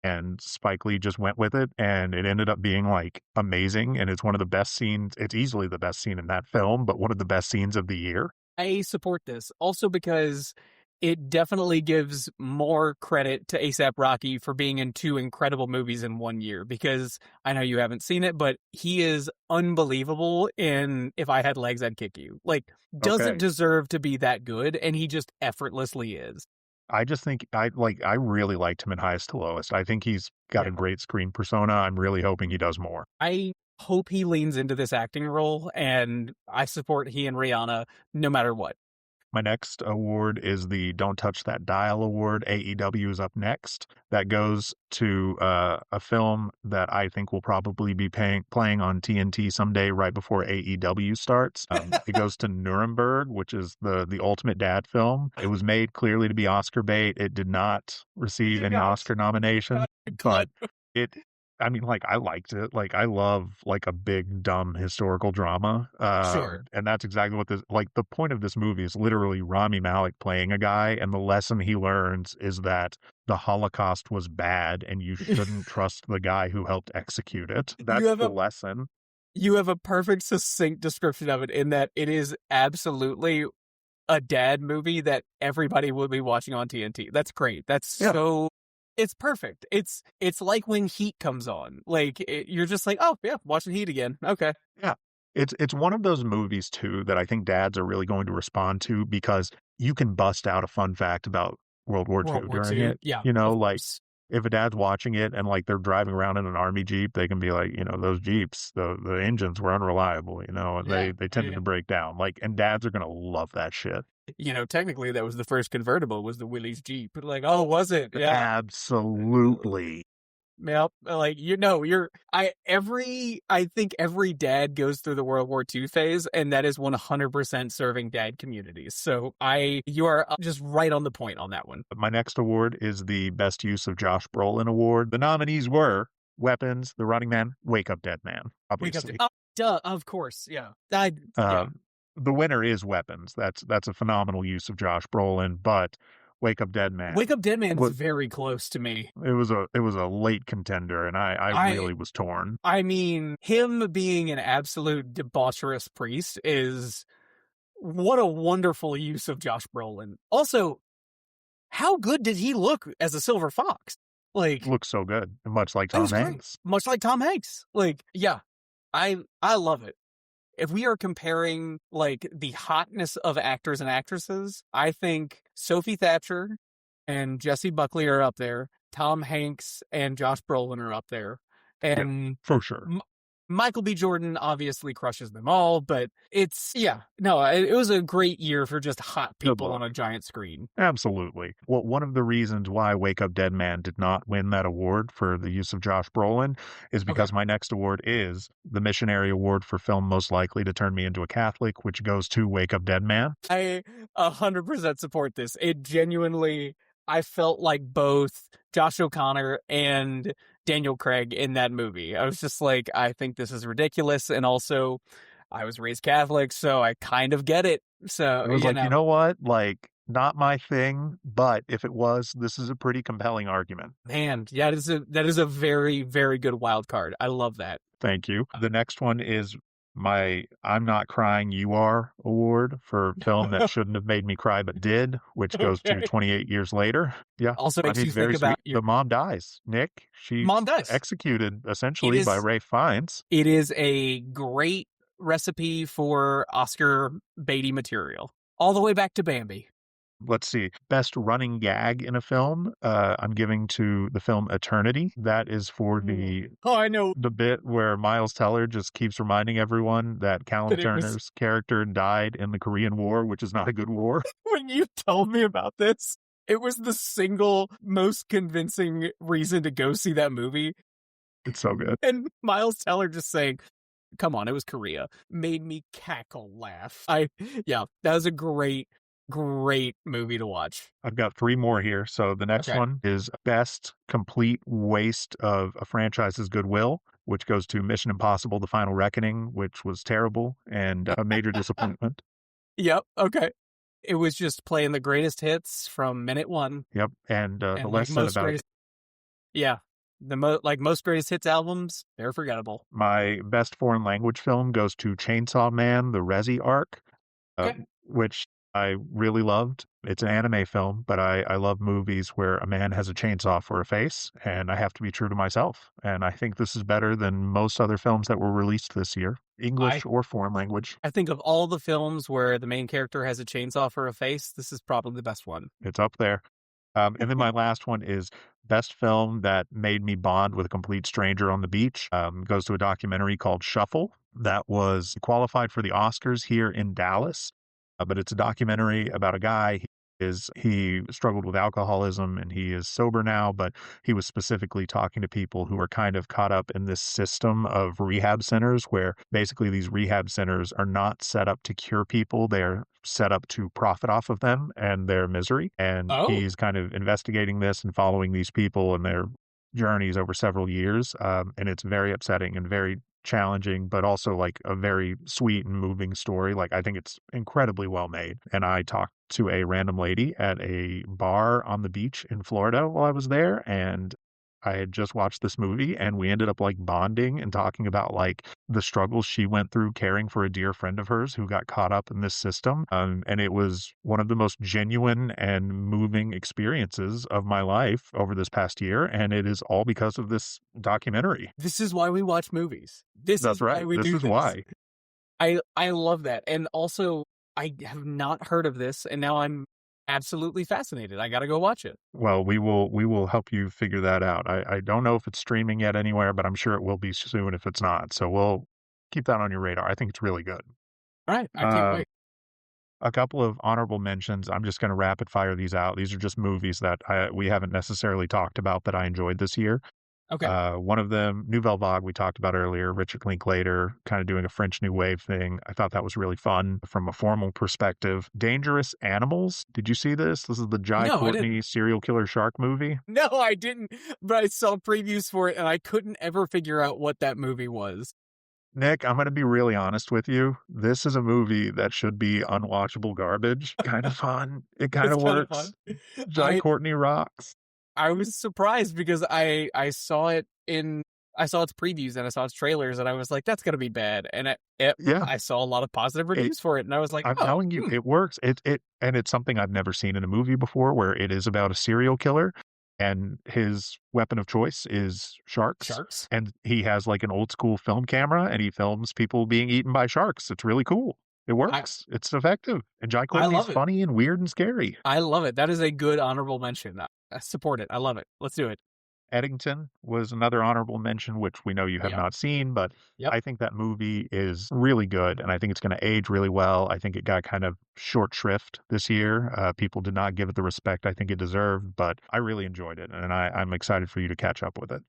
And Spike Lee just went with it, and it ended up being, like, amazing, and it's one of the best scenes. It's easily the best scene in that film, but one of the best scenes of the year. I support this, also because it definitely gives more credit to A$AP Rocky for being in 2 incredible movies in 1 year, because I know you haven't seen it, but he is unbelievable in If I Had Legs, I'd Kick You. Like, doesn't deserve to be that good, and he just effortlessly is. I just think I really liked him in Highest to Lowest. I think he's got a great screen persona. I'm really hoping he does more. I hope he leans into this acting role, and I support he and Rihanna no matter what. My next award is the Don't Touch That Dial Award. AEW is up next. That goes to a film that I think will probably be playing on TNT someday right before AEW starts. It goes to Nuremberg, which is the ultimate dad film. It was made clearly to be Oscar bait. It did not receive any Oscar nominations, but I mean, like, I liked it. Like, I love, like, a big, dumb historical drama. Sure. And that's exactly what the point of this movie is literally Rami Malek playing a guy, and the lesson he learns is that the Holocaust was bad, and you shouldn't trust the guy who helped execute it. That's the lesson. You have a perfect, succinct description of it in that it is absolutely a dad movie that everybody will be watching on TNT. That's great. That's so... It's perfect. It's like when Heat comes on. Like, you're just like, oh, yeah, watching Heat again. Okay. Yeah. It's one of those movies, too, that I think dads are really going to respond to because you can bust out a fun fact about World War II during it. Yeah. You know, like, if a dad's watching it and, like, they're driving around in an army Jeep, they can be like, you know, those Jeeps, the engines were unreliable, you know, and they tended to break down. Like, and dads are going to love that shit. You know, technically that was the first convertible, was the Willys Jeep. Like, oh, was it? Yeah. Absolutely. Yep. Like, I think every dad goes through the World War II phase, and that is 100% serving dad communities. So you are just right on the point on that one. My next award is the Best Use of Josh Brolin Award. The nominees were Weapons, The Running Man, Wake Up Dead Man, obviously. Duh, of course, yeah. The winner is Weapons. That's a phenomenal use of Josh Brolin, but Wake Up Dead Man. Wake Up Dead Man was very close to me. It was a late contender, and I really was torn. I mean, him being an absolute debaucherous priest is what a wonderful use of Josh Brolin. Also, how good did he look as a Silver Fox? Like, looks so good, much like Tom Hanks. Much like Tom Hanks. Like, yeah, I love it. If we are comparing, like, the hotness of actors and actresses, I think Sophie Thatcher and Jessie Buckley are up there. Tom Hanks and Josh Brolin are up there. And for sure. Michael B. Jordan obviously crushes them all, but it was a great year for just hot Good people on look. a giant screen. Absolutely. Well, one of the reasons why Wake Up Dead Man did not win that award for the use of Josh Brolin is Okay. because my next award is the Missionary Award for Film Most Likely to Turn Me into a Catholic, which goes to Wake Up Dead Man. I 100% support this. It genuinely, I felt like both Josh O'Connor and Daniel Craig in that movie. I was just like, I think this is ridiculous. And also, I was raised Catholic, so I kind of get it. I So, was like, you know what? Like, not my thing, but if it was, this is a pretty compelling argument. man, yeah, that is a very, very good wild card. I love that. Thank you. The next one is my I'm Not Crying, You Are award for film that shouldn't have made me cry but did, which goes to Okay. 28 years later. Yeah. Also I makes mean, you think very about sweet. your The mom dies. Nick, she's mom does. executed It essentially by is Ray Fiennes. it is a great recipe for Oscar Beatty material. All the way back to Bambi. Let's see. Best running gag in a film. I'm giving to the film Eternity. That is for Oh, I know the bit where Miles Teller just keeps reminding everyone that Callum that it was Turner's character died in the Korean War, which is not a good war. when you told me about this. It was the single most convincing reason to go see that movie. It's so good. And Miles Teller just saying, come on, it was Korea, made me cackle laugh. That was a great, great movie to watch. I've got three more here. So the next Okay. one is best complete waste of a franchise's goodwill, which goes to Mission Impossible: The Final Reckoning, which was terrible and a major disappointment. Yep. Okay. It was just playing the greatest hits from minute one. Yep. And the And less said about it. Yeah. Most greatest hits albums, they're forgettable. My best foreign language film goes to Chainsaw Man: The Resi Arc, Okay. which I really loved. It's an anime film, but I love movies where a man has a chainsaw for a face, and I have to be true to myself. And I think this is better than most other films that were released this year, English or foreign language. I think of all the films where the main character has a chainsaw for a face, this is probably the best one. It's up there. And then my last one is best film that made me bond with a complete stranger on the beach. Goes to a documentary called Shuffle that was qualified for the Oscars here in Dallas. But it's a documentary about a guy. He struggled with alcoholism and he is sober now, but he was specifically talking to people who are kind of caught up in this system of rehab centers where basically these rehab centers are not set up to cure people. They're set up to profit off of them and their misery. And he's kind of investigating this and following these people and their journeys over several years. And it's very upsetting and very challenging, but also like a very sweet and moving story. Like I think it's incredibly well made. And I talked to a random lady at a bar on the beach in Florida while I was there, and I had just watched this movie and we ended up like bonding and talking about like the struggles she went through caring for a dear friend of hers who got caught up in this system. And it was one of the most genuine and moving experiences of my life over this past year. And it is all because of this documentary. This is why we watch movies. That's right. This is why. I love that. And also, I have not heard of this, and now I'm absolutely fascinated. I got to go watch it. Well, we will help you figure that out. I don't know if it's streaming yet anywhere, but I'm sure it will be soon if it's not. So we'll keep that on your radar. I think it's really good. All right. I can't wait. A couple of honorable mentions. I'm just going to rapid fire these out. These are just movies that we haven't necessarily talked about that I enjoyed this year. Okay. One of them, Nouvelle Vague, we talked about earlier, Richard Linklater, kind of doing a French New Wave thing. I thought that was really fun from a formal perspective. Dangerous Animals. Did you see this? This is the Jai Courtney serial killer shark movie. No, I didn't, but I saw previews for it and I couldn't ever figure out what that movie was. Nick, I'm going to be really honest with you. This is a movie that should be unwatchable garbage. Kind of fun. It kind of works. Jai Courtney rocks. I was surprised because I saw its previews and I saw its trailers and I was like, that's gonna be bad. And I saw a lot of positive reviews for it and I was like, I'm telling you, it works. And it's something I've never seen in a movie before, where it is about a serial killer and his weapon of choice is sharks. And he has like an old school film camera and he films people being eaten by sharks. It's really cool. It works. It's effective. And Jai Courtney's funny and weird and scary. I love it. That is a good honorable mention. I support it. I love it. Let's do it. Eddington was another honorable mention, which we know you have Yep. not seen, but Yep. I think that movie is really good, and I think it's gonna age really well. I think it got kind of short shrift this year. People did not give it the respect I think it deserved, but I really enjoyed it, and I'm excited for you to catch up with it.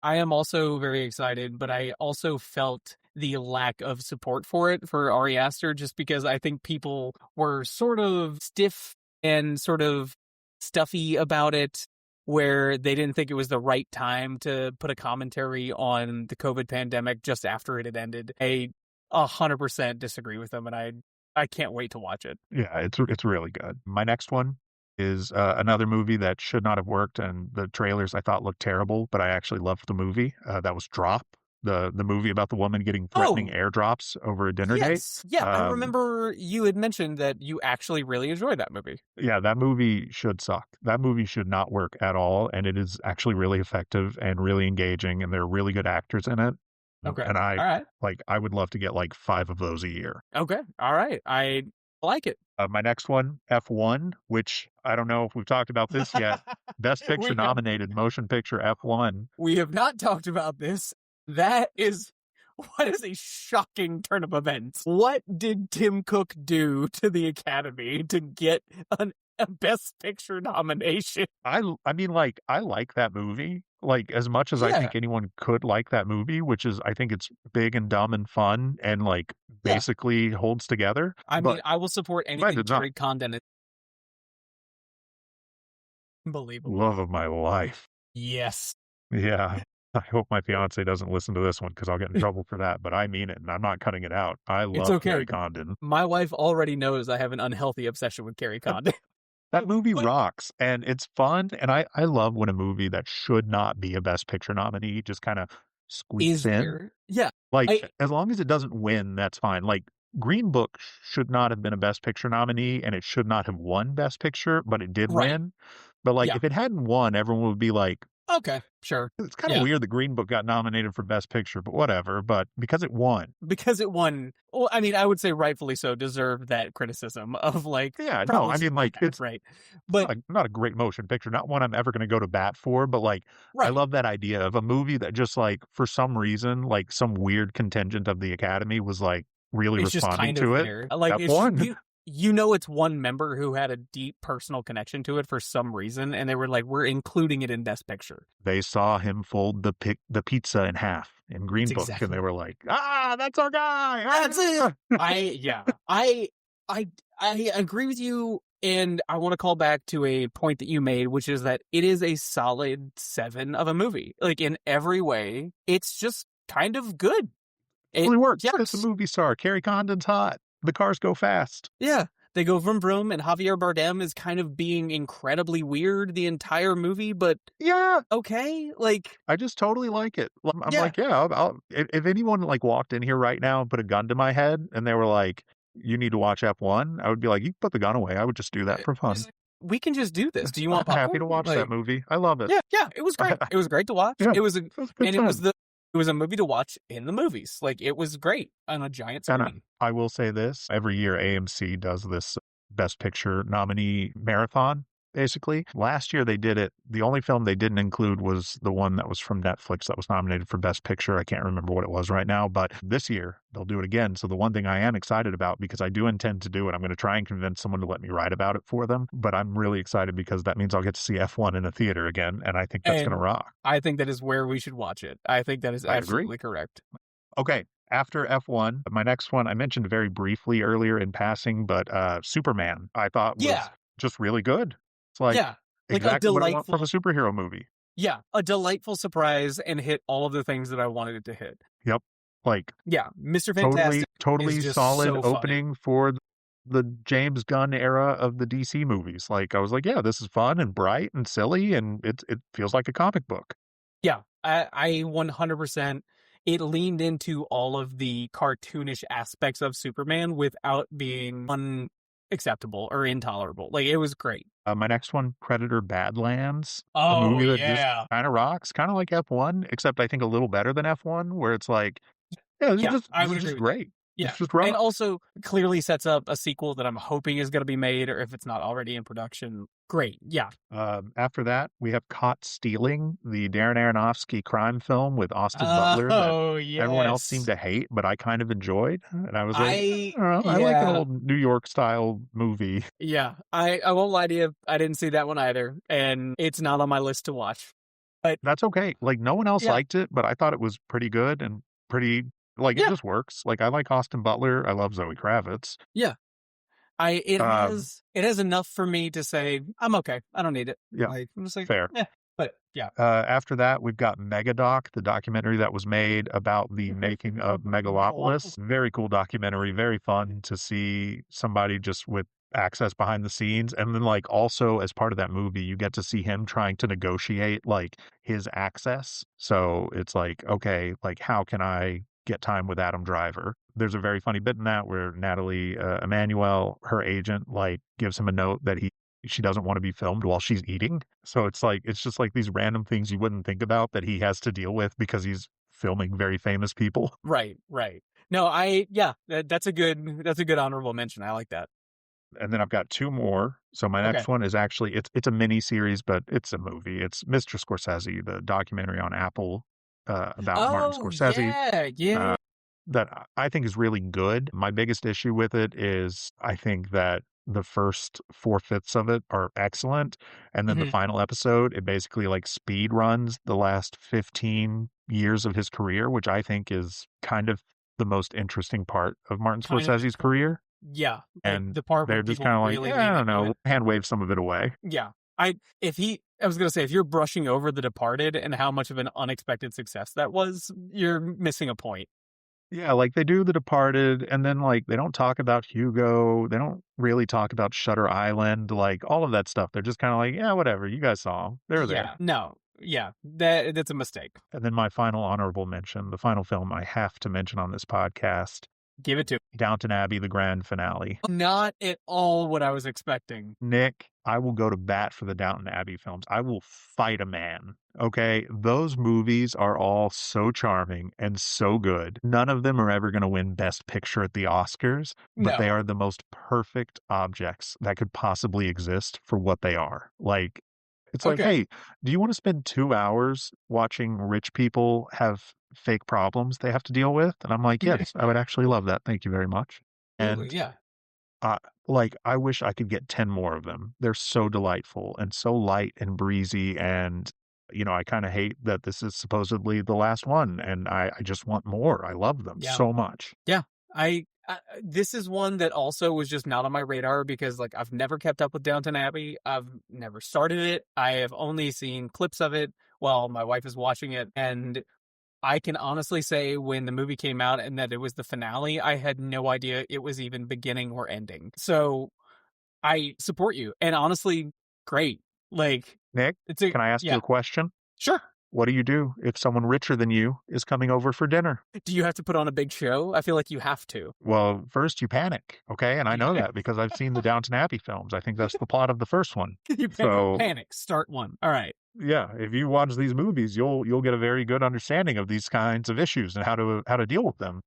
I am also very excited, but I also felt the lack of support for it for Ari Aster just because I think people were sort of stiff and sort of stuffy about it, where they didn't think it was the right time to put a commentary on the COVID pandemic just after it had ended. I 100% disagree with them, and I can't wait to watch it. Yeah, it's really good. My next one is, another movie that should not have worked, and the trailers I thought looked terrible, but I actually loved the movie. That was Drop, the movie about the woman getting threatening Oh, airdrops over a dinner date. yes. Yeah, I Um, remember you had mentioned that you actually really enjoyed that movie. yeah, that movie should suck. That movie should not work at all, and it is actually really effective and really engaging, and there are really good actors in it. Okay. And All right. I would love to get, like, 5 of those a year. Okay. All right. I like it. My next one, F1, which I don't know if we've talked about this yet. Best Picture we have nominated motion picture F1. we have not talked about this. That is what is a shocking turn of events. What did Tim Cook do to the Academy to get a Best Picture nomination? I mean, like, I like that movie, like, as much as I Yeah. think anyone could like that movie, which is I think it's big and dumb and fun and, like, Yeah. basically holds together, I mean, but I will support I anything did not. Kerry Condon is unbelievable. Love of my life. Yes. Yeah. I hope my fiancé doesn't listen to this one because 'cause I'll get in trouble for that, but I mean it, and I'm not cutting it out. I It's love okay. Kerry Condon. My wife already knows I have an unhealthy obsession with Kerry Condon. That movie But rocks, and it's fun, and I love when a movie that should not be a Best Picture nominee just kinda squeaks is in. there? Yeah. Like, I as long as it doesn't win, that's fine. Like, Green Book should not have been a Best Picture nominee, and it should not have won Best Picture, but it did right. win. But, like, Yeah. if it hadn't won, everyone would be like, Okay. Sure. "It's kinda Yeah. weird that Green Book got nominated for Best Picture, but whatever." But because it won. Because it won, well, I mean, I would say rightfully so, deserved that criticism of like Yeah, no, probably I mean, shouldn't have like, had it, it's right? But not a great motion picture, not one I'm ever gonna go to bat for, but, like, I right, love that idea of a movie that just, like, for some reason, like, some weird contingent of the Academy was, like, really it's just responding kind of to it. there. Like That it's one. you know it's one member who had a deep personal connection to it for some reason, and they were like, we're including it in Best Picture. They saw him fold the pizza in half in It's Green Book, and they exactly were like, "Ah, that's our guy! that's it. Ah!" I I agree with you, and I want to call back to a point that you made, which is that it is a solid 7 of a movie. Like in every way, it's just kind of good. It Totally works. It's a yes. movie star. Kerry Condon's hot. The cars go fast. Yeah. They go vroom vroom, and Javier Bardem is kind of being incredibly weird the entire movie, but Yeah, okay. Like, I just totally like it. I'm yeah, like, "Yeah, I'll" if anyone, like, walked in here right now and put a gun to my head, and they were like, "You need to watch F1," I would be like, "You can put the gun away." I would just do that for fun. just, we can just do this. Do you I'm want happy popcorn? to watch that Like, movie. I love it. yeah, yeah, it was great. It was great to watch. Yeah, It was a, it was a good and time. it was a movie to watch in the movies. Like, it was great on a giant And screen. I will say this, every year AMC does this Best Picture nominee marathon, basically. Last year they did it. The only film they didn't include was the one that was from Netflix that was nominated for Best Picture. I can't remember what it was right now, but this year they'll do it again. So the one thing I am excited about, because I do intend to do it, I'm going to try and convince someone to let me write about it for them. But I'm really excited because that means I'll get to see F1 in a theater again. And I think that's going to And rock. I think that is where we should watch it. I think that is I agree. absolutely correct. Okay. After F1, my next one I mentioned very briefly earlier in passing, but Superman I thought was Yeah. just really good. It's like Yeah. Like a exactly what I want from a delightful, superhero movie. yeah, a delightful surprise and hit all of the things that I wanted it to hit. Yep. Like Yeah. Mr. totally, Fantastic is totally just solid so funny. opening for the James Gunn era of the DC movies. Like I was like, yeah, this is fun and bright and silly, and it feels like a comic book. Yeah, I 100%. It leaned into all of the cartoonish aspects of Superman without being unacceptable or intolerable. Like, it was great. My next one, Predator Badlands, a Oh, movie that just yeah. kind of rocks, kind of like F1, except I think a little better than F1, where it's like, yeah, Yeah, I this would is agree just with that. great. Yeah. It's just And rough. also clearly sets up a sequel that I'm hoping is going to be made, or if it's not already in production. Great. Yeah. After that, we have Caught Stealing, the Darren Aronofsky crime film with Austin Butler that Oh, everyone else seemed yes. to hate, but I kind of enjoyed. And I was like, I, I don't know, I like an yeah. old New York style movie. Yeah. I won't lie to you. I didn't see that one either. And it's not on my list to watch. But That's okay. Like, no one else yeah. liked it, but I thought it was pretty good and pretty, like, it Yeah. just works. Like, I like Austin Butler. I love Zoe Kravitz. Yeah. It Um, has enough for me to say, I'm okay. I don't need it. yeah, Like, I'm just like, fair. yeah. But yeah. After that, we've got Megadoc, the documentary that was made about the making of Megalopolis. Very cool documentary, very fun to see somebody just with access behind the scenes. And then, like, also as part of that movie, you get to see him trying to negotiate, like, his access. So it's like, okay, like, how can I get time with Adam Driver? There's a very funny bit in that where Natalie Emmanuel, her agent, like, gives him a note that she doesn't want to be filmed while she's eating. So it's like, it's just like these random things you wouldn't think about that he has to deal with because he's filming very famous people. Right. Right. No, that's a good honorable mention. I like that. And then I've got two more. So my Okay. next one is actually, it's a mini series, but it's a movie. It's Mr. Scorsese, the documentary on Apple about Martin Oh, Scorsese. yeah. Yeah. Uh, that I think is really good. My biggest issue with it is I think that the first 4/5 of it are excellent. And then the Mhm. final episode, it basically like speed runs the last 15 years of his career, which I think is kind of the most interesting part of Martin Kind of Scorsese's career. Yeah, like And the part where they're just people kind of like, really yeah, I lean don't into know, it. hand wave some of it away. Yeah. I was gonna say, if you're brushing over The Departed and how much of an unexpected success that was, you're missing a point. Yeah, like they do The Departed, and then like they don't talk about Hugo. They don't really talk about Shutter Island, like all of that stuff. They're just kind of like, yeah, whatever. You guys saw them. They're Yeah. there. No. Yeah. That's a mistake. And then my final honorable mention, the final film I have to mention on this podcast, Give it to Downton Abbey, the grand finale. me. Not at all what I was expecting. Nick, I will go to bat for the Downton Abbey films. I will fight a man. Okay. Those movies are all so charming and so good. None of them are ever going to win Best Picture at the Oscars, but they No. are the most perfect objects that could possibly exist for what they are. Like, it's like, Okay. hey, do you want to spend 2 hours watching rich people have fake problems they have to deal with? And I'm like, yes, I would actually love that. Thank you very much. Absolutely. And Yeah. uh, like, I wish I could get 10 more of them. They're so delightful and so light and breezy. And, I kind of hate that this is supposedly the last one. And I just want more. I love them Yeah. so much. Yeah. This is one that also was just not on my radar because, like, I've never kept up with Downton Abbey. I've never started it. I have only seen clips of it while my wife is watching it. And I can honestly say when the movie came out and that it was the finale, I had no idea it was even beginning or ending. So I support you. And honestly, great. Like, Nick, can I ask you yeah, a question? sure. What do you do if someone richer than you is coming over for dinner? Do you have to put on a big show? I feel like you have to. Well, first you panic, okay? And I know that because I've seen the Downton Abbey films. I think that's the plot of the first one. You So, panic. Start one. All right. yeah, if you watch these movies, you'll get a very good understanding of these kinds of issues and how to deal with them.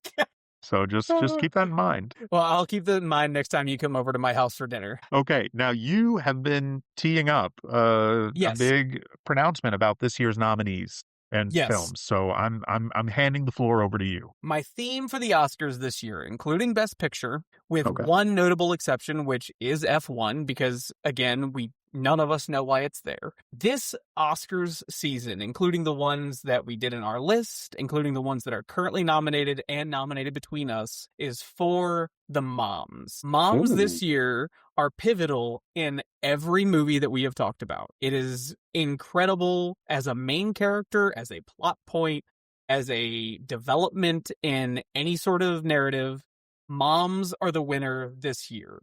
So just keep that in mind. Well, I'll keep that in mind next time you come over to my house for dinner. Okay, now you have been teeing up a Yes. big pronouncement about this year's nominees and Yes. films. So I'm handing the floor over to you. My theme for the Oscars this year, including Best Picture, with Okay. one notable exception, which is F1, because again, none of us know why it's there. This Oscars season, including the ones that we did in our list, including the ones that are currently nominated and nominated between us, is for the moms. Moms this year are pivotal in every movie that we have talked about. It is incredible as a main character, as a plot point, as a development in any sort of narrative. Moms are the winner this year.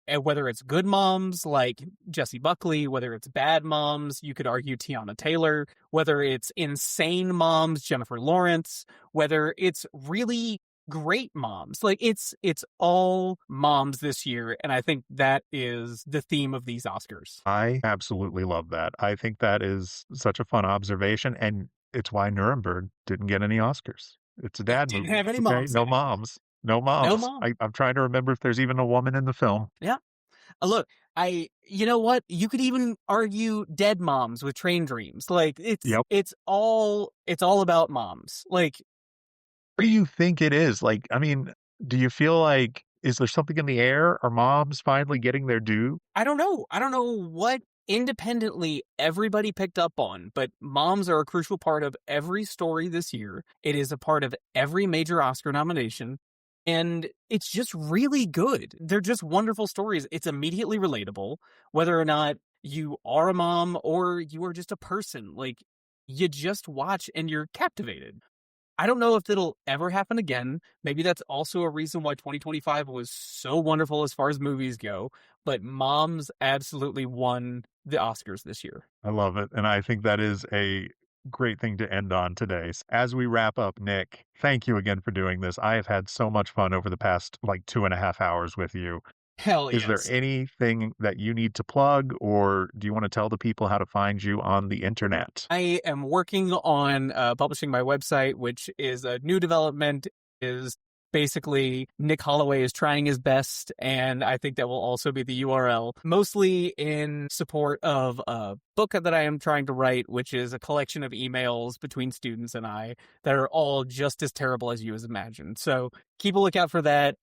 And whether it's good moms like Jessie Buckley, whether it's bad moms, you could argue Tiana Taylor, whether it's insane moms, Jennifer Lawrence, whether it's really great moms. Like it's all moms this year, and I think that is the theme of these Oscars. I absolutely love that. I think that is such a fun observation, and it's why Nuremberg didn't get any Oscars. It's a dad Didn't movie. have any Okay, moms no in it. moms. No No moms. mom. I'm trying to remember if there's even a woman in the film. Yeah. Look, you know what? You could even argue dead moms with Train Dreams. Like Yep. it's all about moms. Like, What do you think it is? Like, I mean, do you feel like is there something in the air? Are moms finally getting their due? I don't know. I don't know what independently everybody picked up on, but moms are a crucial part of every story this year. It is a part of every major Oscar nomination. And it's just really good. They're just wonderful stories. It's immediately relatable, whether or not you are a mom or you are just a person. Like, you just watch and you're captivated. I don't know if it'll ever happen again. Maybe that's also a reason why 2025 was so wonderful as far as movies go. But Moms absolutely won the Oscars this year. I love it. And I think that is a great thing to end on today. As we wrap up, Nick, thank you again for doing this. I have had so much fun over the past like 2.5 hours with you. Hell Is there yes. anything that you need to plug, or do you want to tell the people how to find you on the internet? I am working on publishing my website, which is a new development. Is basically Nick Holloway is trying his best, and I think that will also be the URL, mostly in support of a book that I am trying to write, which is a collection of emails between students and I that are all just as terrible as you as imagined. So keep a lookout for that.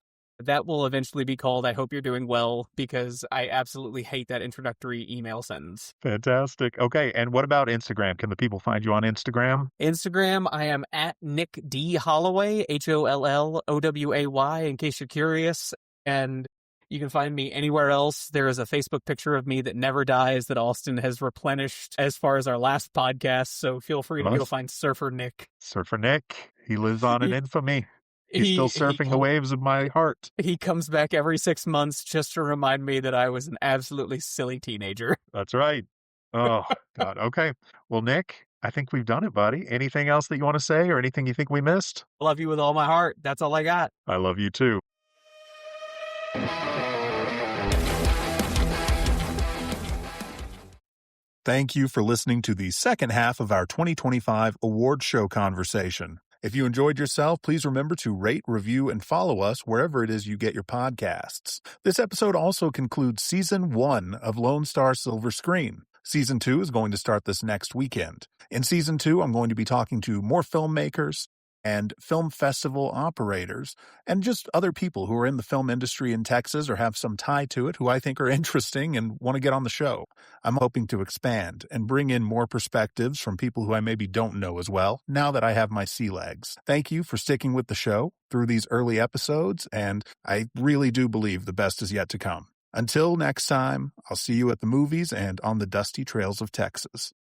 That will eventually be called I Hope You're Doing Well, because I absolutely hate that introductory email sentence. Fantastic. Okay. And what about Instagram? Can the people find you on Instagram? Instagram, I am at Nick D. Holloway, Holloway, in case you're curious. And you can find me anywhere else. There is a Facebook picture of me that never dies that Austin has replenished as far as our last podcast. So feel free to go find Surfer Nick. Surfer Nick. He lives on in infamy. He's still He surfing the waves of my heart. He comes back every 6 months just to remind me that I was an absolutely silly teenager. That's right. Oh, God. Okay. Well, Nick, I think we've done it, buddy. Anything else that you want to say or anything you think we missed? Love you with all my heart. That's all I got. I love you too. Thank you for listening to the second half of our 2025 award show conversation. If you enjoyed yourself, please remember to rate, review, and follow us wherever it is you get your podcasts. This episode also concludes Season 1 of Lone Star Silver Screen. Season 2 is going to start this next weekend. In Season 2, I'm going to be talking to more filmmakers and film festival operators, and just other people who are in the film industry in Texas or have some tie to it who I think are interesting and want to get on the show. I'm hoping to expand and bring in more perspectives from people who I maybe don't know as well, now that I have my sea legs. Thank you for sticking with the show through these early episodes, and I really do believe the best is yet to come. Until next time, I'll see you at the movies and on the dusty trails of Texas.